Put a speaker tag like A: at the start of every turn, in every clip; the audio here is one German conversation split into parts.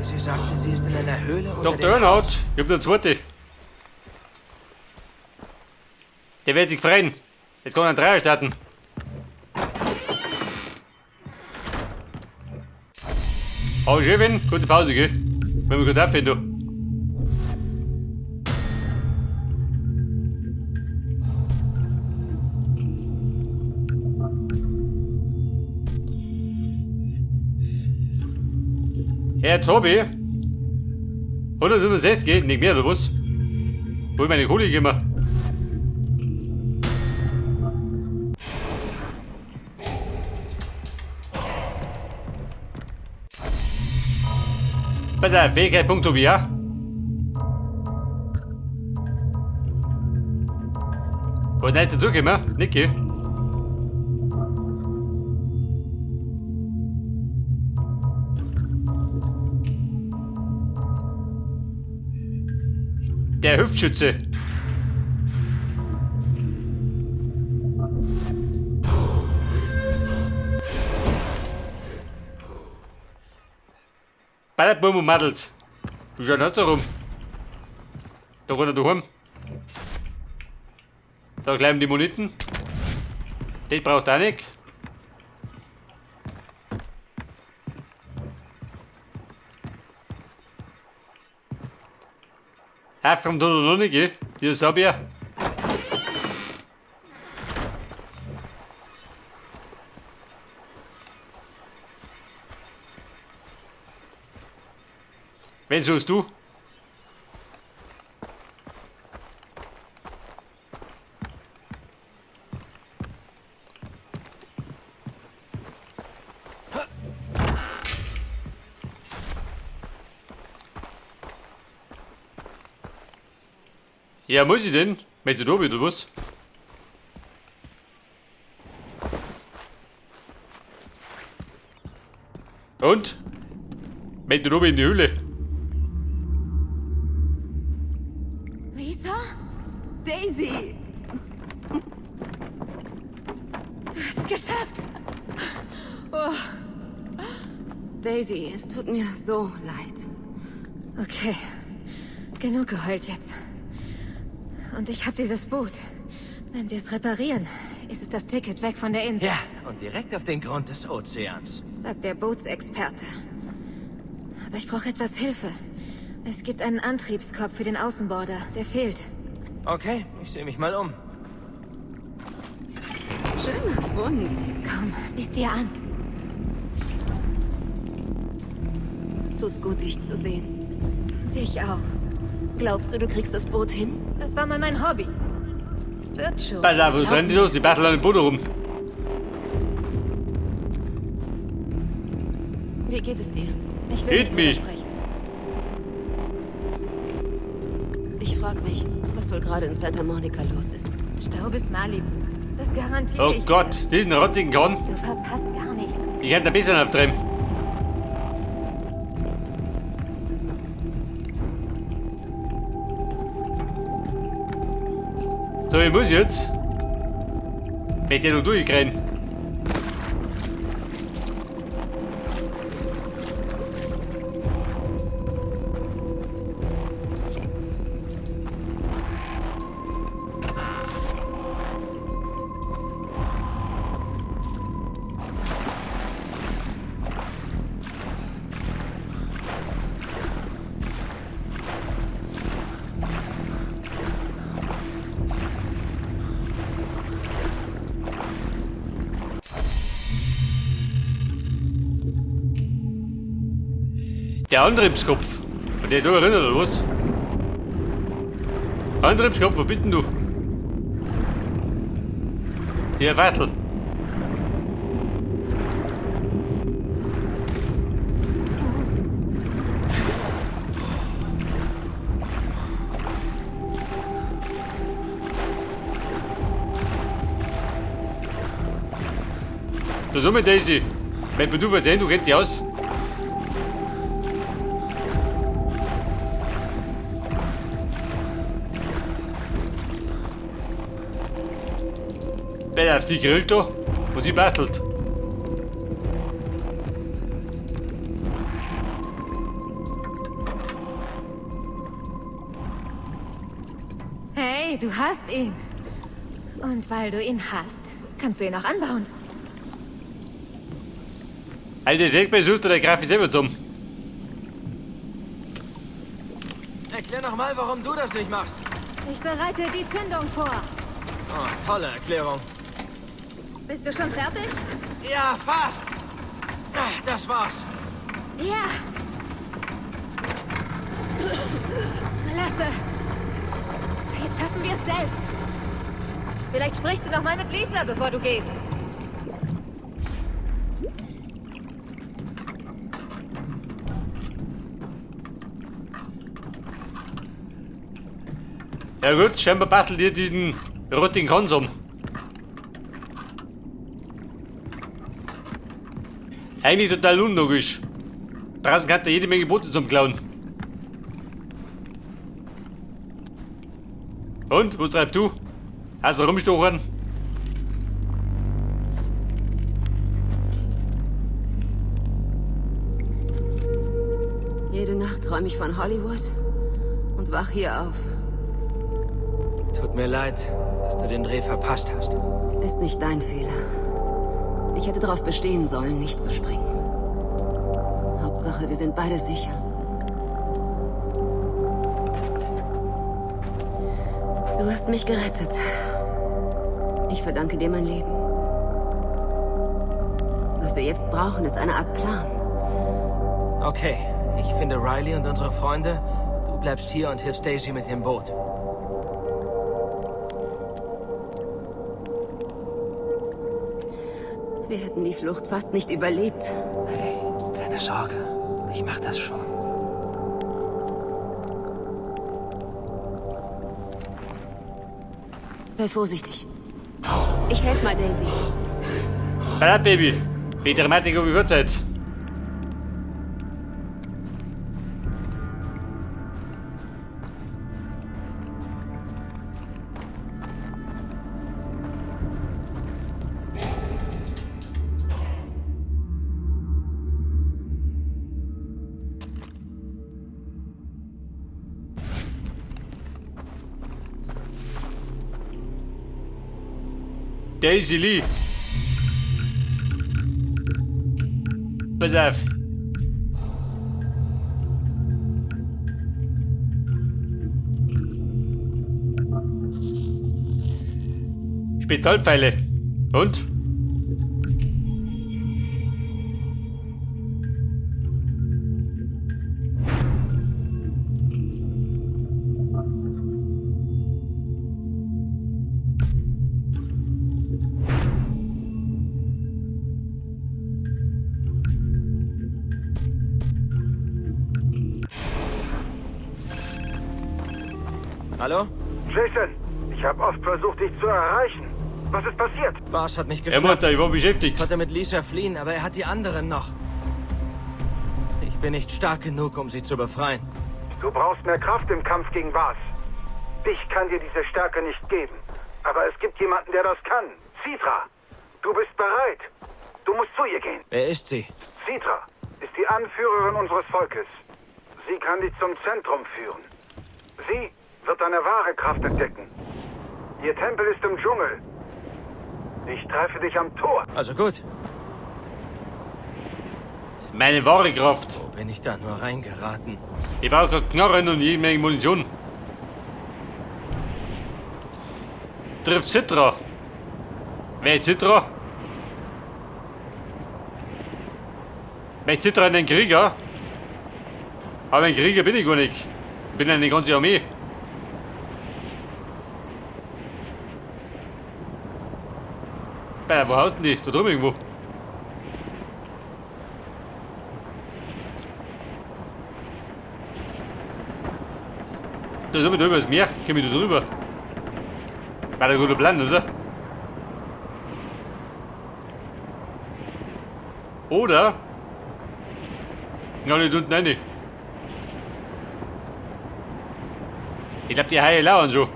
A: Sie sagte, sie ist in einer Höhle unter
B: Dr. Earnhardt, ich hab noch einen zweiten. Der wird sich freuen. Jetzt kann er einen Dreier starten. Aber schön, wenn. Gute Pause, gell? Wenn wir gut abfinden. Herr Tobi? 167, nicht mehr, oder was? Wo ist meine Kohle gemacht? Pass auf, Fähigkeit, Tobi, ja? Was ist dazu gekommen? Niki? Der Hüftschütze. Ballerbum und Madels. Du schaust nicht da rum. Da kann er daheim. Da bleiben die Moneten. Das braucht auch nicht. Aufkommt da noch nicht, gell? Dieses hab ich ja. Wen suchst du? Ja, muss ich denn? Möchtest du da wieder was? Und? Möchtest du da in die Höhle?
C: Lisa? Daisy! Du hast es geschafft! Oh. Daisy, es tut mir so leid. Okay, genug geheult jetzt. Und ich habe dieses Boot. Wenn wir es reparieren, ist es das Ticket weg von der Insel.
A: Ja, und direkt auf den Grund des Ozeans.
C: Sagt der Bootsexperte. Aber ich brauche etwas Hilfe. Es gibt einen Antriebskopf für den Außenborder. Der fehlt.
A: Okay, ich sehe mich mal um.
C: Schöner Fund. Komm, sieh's dir an. Tut gut, dich zu sehen. Dich auch. Glaubst du, du kriegst das Boot hin? Das war mal mein Hobby. Wird schon.
B: Pass auf, was rennen die los? Die basteln an dem Boot rum.
C: Wie geht es dir? Ich will
B: Geht
C: nicht
B: mich.
C: drüber sprechen. Ich frag mich, was wohl gerade in Santa Monica los ist. Staub ist Malibu. Das garantiere
B: Oh
C: ich
B: Gott, diesen rottigen Korn.
C: dir. Du verpasst gar nichts.
B: Ich hätte ein bisschen abtreiben. So, ich muss jetzt. Mit dir noch durchrennen. Der Antriebskopf. Von der du erinnert, oder was? Antriebskopf, wo bist denn du? Hier, Wartel. Du so mit Daisy. Wenn du verstehst, du kennst die aus. Wer auf die grillt da, wo sie bastelt.
C: Okay, du hast ihn. Und weil du ihn hast, kannst du ihn auch anbauen.
B: Also der besucht oder greift mich selber dumm.
A: Erklär noch mal, warum du das nicht machst.
C: Ich bereite die Zündung vor.
A: Oh, tolle Erklärung.
C: Bist du schon fertig?
A: Ja, fast. Das war's.
C: Ja. Klasse. Jetzt schaffen wir es selbst. Vielleicht sprichst du noch mal mit Lisa, bevor du gehst.
B: Ja gut, scheinbar bastelt ihr diesen roten Konsum. Eigentlich total unlogisch. Draußen hat er jede Menge Boote zum Klauen. Und, wo treibst du? Hast du rumgestochen?
D: Jede Nacht träume ich von Hollywood und wach hier auf.
A: Tut mir leid, dass du den Dreh verpasst hast.
D: Ist nicht dein Fehler. Ich hätte darauf bestehen sollen, nicht zu springen. Hauptsache, wir sind beide sicher. Du hast mich gerettet. Ich verdanke dir mein Leben. Was wir jetzt brauchen, ist eine Art Plan.
A: Okay, ich finde Riley und unsere Freunde. Du bleibst hier und hilfst Daisy mit dem Boot.
D: Wir hätten die Flucht fast nicht überlebt.
A: Hey, keine Sorge. Ich mach das schon.
D: Sei vorsichtig. Ich helfe mal, Daisy.
B: Ballert, Baby. Wie Dramatik um die Uhrzeit. Daisy Lee. Pass auf. Spezialpfeile. Und?
A: Hallo?
E: Jason, ich habe oft versucht, dich zu erreichen. Was ist passiert?
A: Bas hat mich
B: Ja,
A: geschnappt.
B: Mutter, ich war
A: Ich
B: beschäftigt.
A: konnte mit Lisa fliehen, aber er hat die anderen noch. Ich bin nicht stark genug, um sie zu befreien.
E: Du brauchst mehr Kraft im Kampf gegen Vaz. Ich kann dir diese Stärke nicht geben. Aber es gibt jemanden, der das kann. Citra, du bist bereit. Du musst zu ihr gehen.
A: Wer ist sie?
E: Citra ist die Anführerin unseres Volkes. Sie kann dich zum Zentrum führen. Sie wird deine wahre Kraft entdecken. Ihr Tempel ist im Dschungel. Ich treffe dich am Tor.
A: Also gut.
B: Meine wahre Kraft.
A: Wo bin ich da nur reingeraten?
B: Ich brauche keine Knarren und jede Menge Munition. Trifft Citra. Wer ist Citra? Wer ist Citra ein Krieger? Aber ein Krieger bin ich gar nicht. Ich bin eine ganze Armee. Wo haust du denn die? Da drüben irgendwo. Da sind wir drüber das Meer. Gehen wir da drüber. War der gute Plan, oder? Oder? Ja, nicht unten rein. Ich glaube, die Haie lauern schon.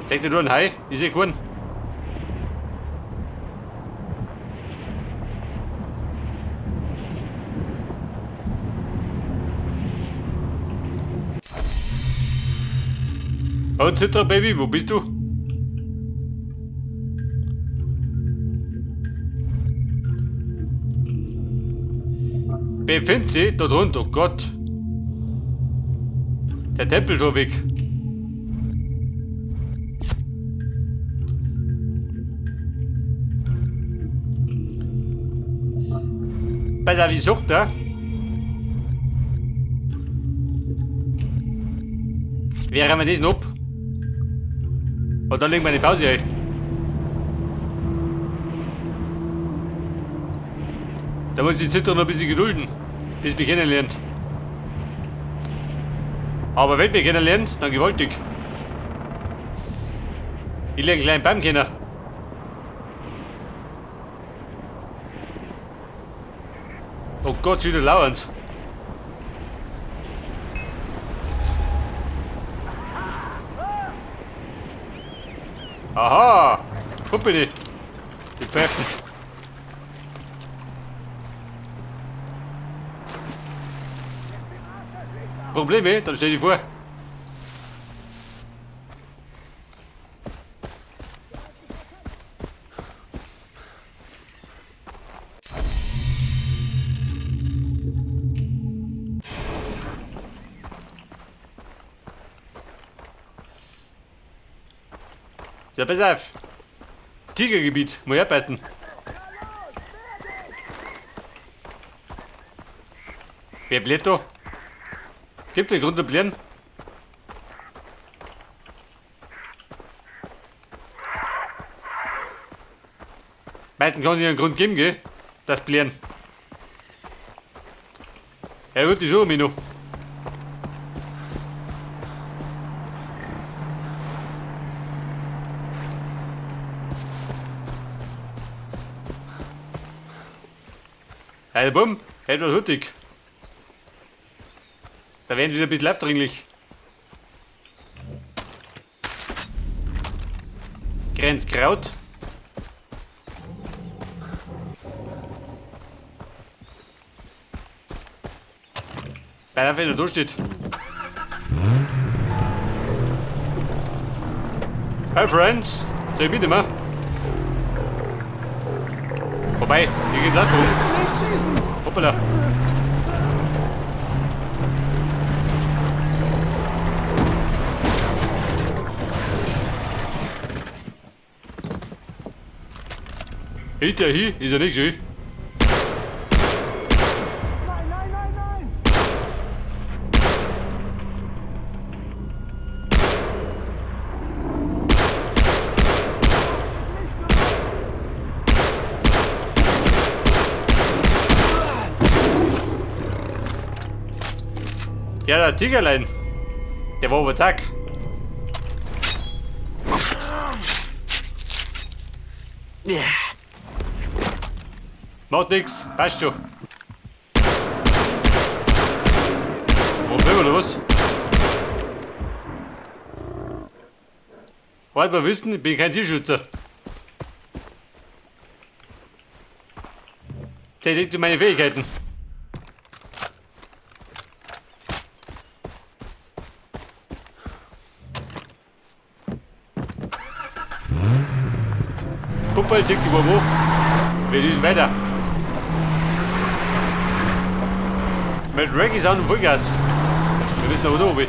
B: Leg dir nur einen Hai, ich sehe keinen. Oh, Zitra, Baby, wo bist du? Befindet sie dort runter, oh Gott. Der Tempeltor weg. Pass auf, ich sag da. Wir haben das noch ab. Und dann legen wir eine Pause ein. Da muss ich jetzt noch ein bisschen gedulden, bis wir kennenlernt. Aber wenn wir kennenlernt, dann gewaltig. Ich lege einen kleinen Baum kennen. Oh Gott, schon wieder lauernd. Aha! Guck bitte! Die Pfeifen. Probleme? Dann stell dich vor. Ja, pass auf. Tigergebiet, muss ich aufpassen. Wer bläht da? Gibt es einen Grund zu blähen? Meistens kann es einen Grund geben, gell? Das blähen. Ja gut, ich suche mich noch. Hey, Bumm, etwas huttig. Da werden wieder ein bisschen aufdringlich. Grenzkraut. Bei der da steht. Hi Friends, sag bitte mal. Vorbei, hier geht's auch rum. Hoppala. Hinter hier ist ja nicht schön.
E: Nein!
B: Ja, der Tigerlein. Der war aber zack. Macht nix, passt schon. Problem oder was? Wollt mal wissen, ich bin kein Tierschützer. Der liegt in meine Fähigkeiten. Puppel, tick die Bobo. Wir düsen weiter. Mit Reggae Sound und Vollgas. Wir wissen aber noch, wie.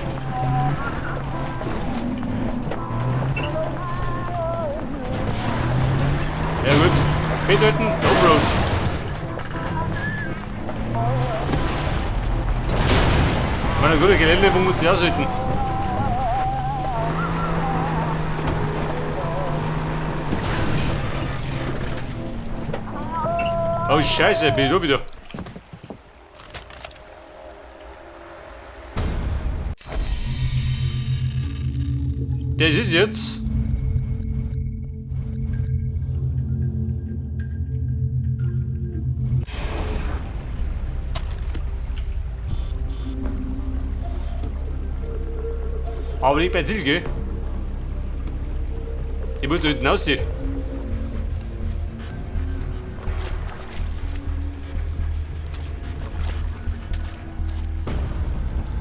B: Ja gut. Betöten, Offroad. War eine gute Gelände, wo wir uns aushalten. Oh Scheiße, bin ich da wieder. Das ist jetzt. Aber nicht bei Ziel, gell? Ich muss da hinten aussehen.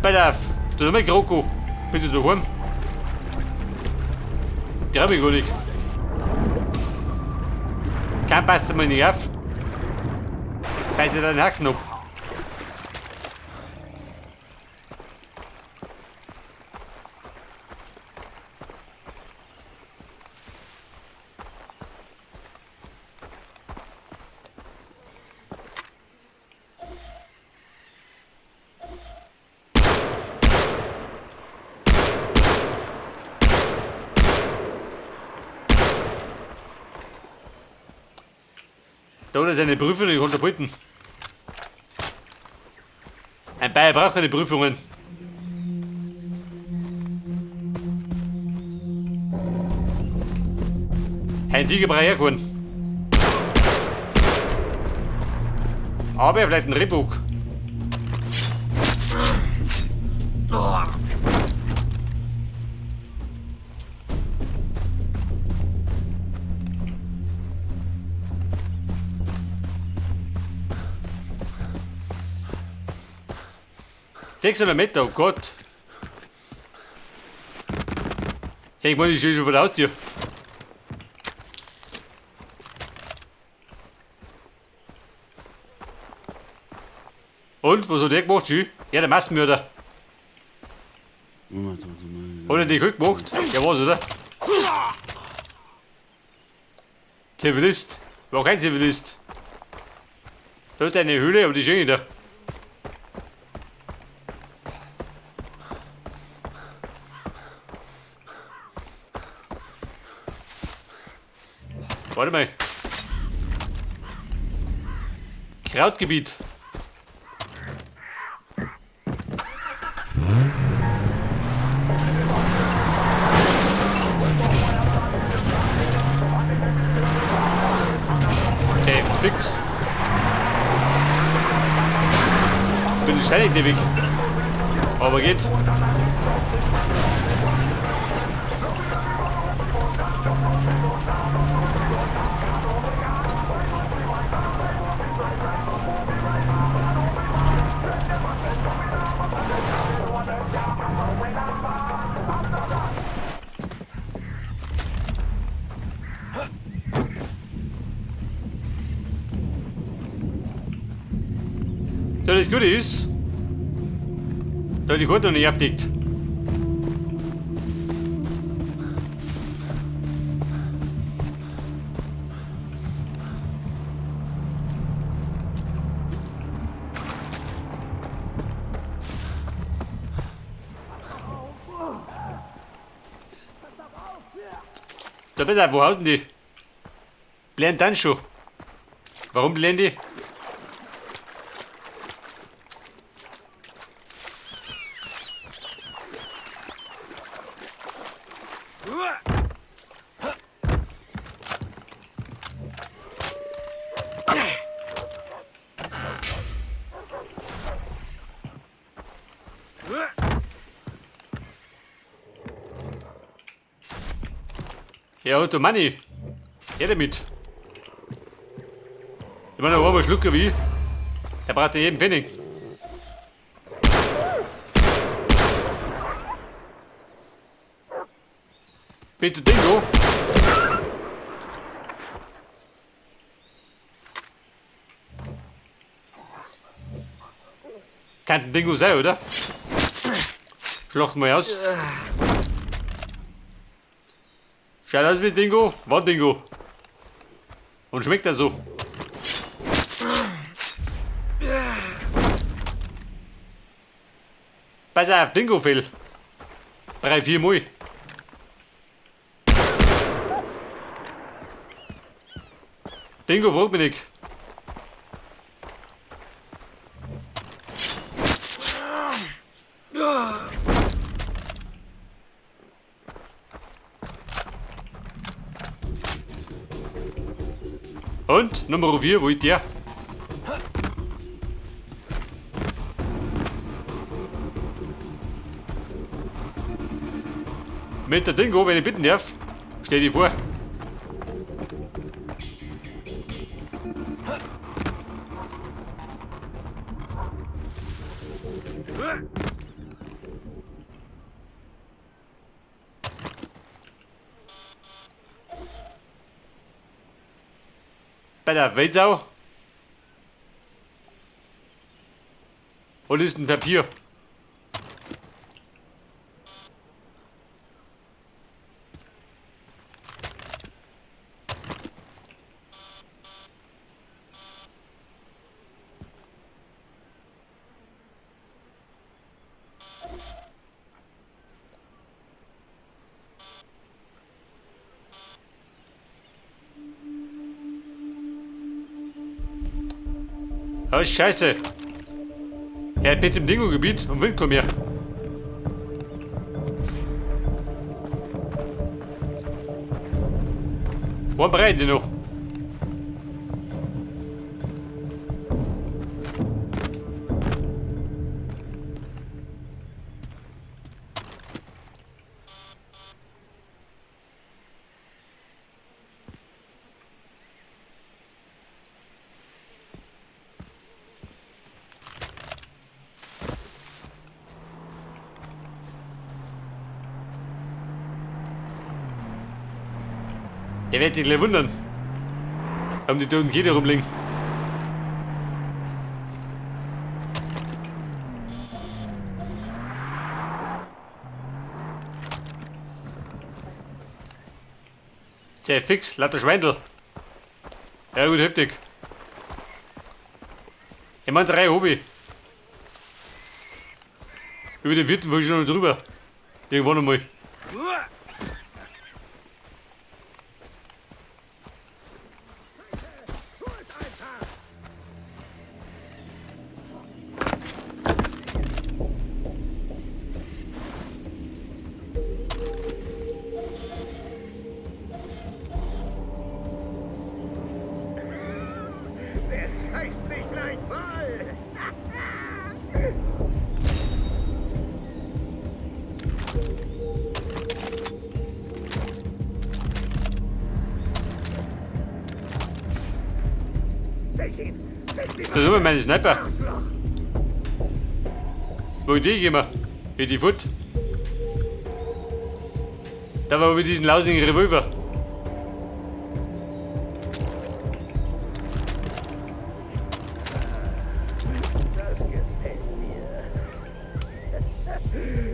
B: Pass auf, du bist mein Kroko. Bist du daheim? Die hab ich gar nicht. Kein passt mir nicht auf. Beiß dir deinen Haken ab. Da hat er seine Prüfung nicht unterbrechen. Ein Bayer braucht keine Prüfungen. Ein Tiger braucht er keinen. Aber vielleicht ein Rehbock. Meter, oh Gott. Hey, ich meine, ich stehe schon vor der Haustür. Und, was hat der gemacht, Schü? Ja, der Massenmörder. Hat er die gut gemacht? Ja, was, oder? Zivilist. War kein Zivilist. Da hat er eine Höhle, aber die ist schön da. Warte mal. Krautgebiet. Okay, fix. Bin ich ständig nicht weg. Aber geht. So, das Gute ist, da hat die Karte noch nicht abdeckt. Da besser, wo hausen die? Blären dann schon. Warum blären die? Ja, und der Manni. Ja, damit. Ich meine, der Schlucker wie ich. Er braucht ja jeden Pfennig. Bitte Dingo. Kann ein Dingo sein, oder? Schlachten wir aus. Schaut aus wie Dingo, war Dingo. Und schmeckt er so. Pass auf, Dingo-Fell. 3-4 Mal. Dingo fragt mich nicht. Und, Nummer 4, wo ist der? Mit der Dingo, wenn ich bitten darf, stell dir vor. Bei der Weltsau. Und ist ein Papier. Oh, Scheiße. Er hat mit dem Dingo-Gebiet und Wind kommt her. Wo brennen die noch? Der wird sich gleich wundern. Haben die toten Kinder rumliegen. Sehr fix, lauter Schweindel. Ja gut, heftig. Ich meine 3 Hobby. Über den 4. war ich schon noch drüber. Irgendwann einmal. Da sind wir meine Sniper. Wo die gehen wir? Wie die Foot. Da war mit diesem lausigen Revolver.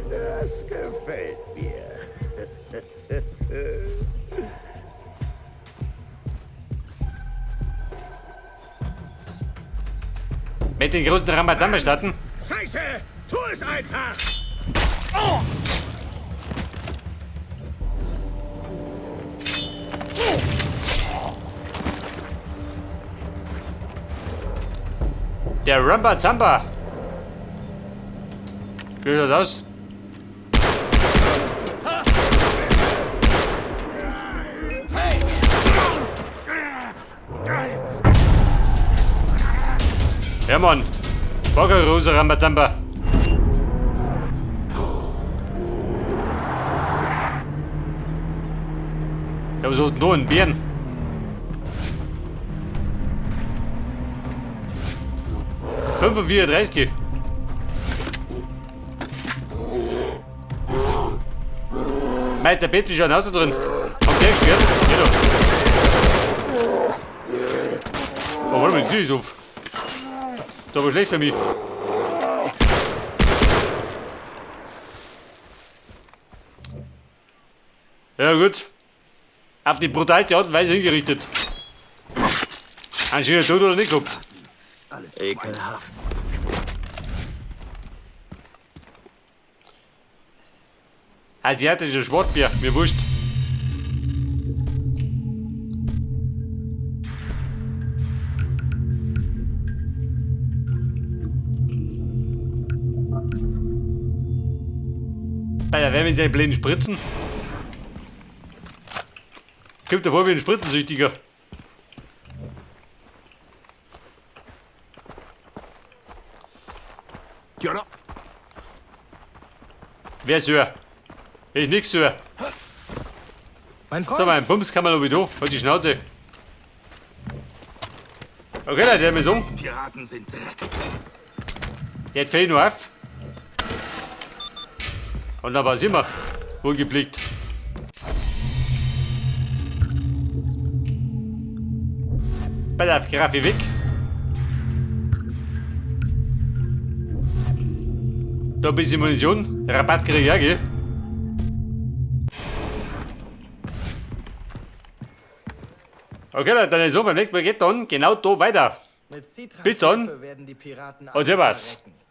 F: Das gefällt mir.
B: Mit den großen Rambazamba starten.
F: Scheiße! Tu es einfach! Oh!
B: Der Rambazamba. Wie sieht das aus? Ja, Mann. Bockerose Rambazamba. Ja, was ist nur ein Bären? Fünf und 34. Meit, der Bett ist schon ein Auto drin. Am Tag schwert. Geh doch. Oh, warte mal, die Tür ist auf. Das war schlecht für mich. Ja gut. Auf die brutalste Art und Weise hingerichtet. Ein schöner Tod oder nicht gehabt.
A: Ekelhaft.
B: Asiatischer Schwartbier, mir wurscht. Bei der Wer mit seinen blinden Spritzen? Kommt davor wie ein Spritzensüchtiger. Wer ist höher? Ich nix höher.
F: Mein
B: So,
F: Freund!
B: mein Bums kann man noch wieder. Halt die Schnauze. Okay, Leute, der ist um.
F: Piraten sind Dreck.
B: Jetzt fällt nur auf. Und dann war es immer wohlgepflegt. bei der Grafik weg. Da ein bisschen Munition. Rabatt kriege ich ja, gell? Okay, dann ist so, beim nächsten Mal geht dann genau da weiter.
G: Mit
B: Bis dann.
G: werden die Piraten
B: Und servus.
G: verrecken.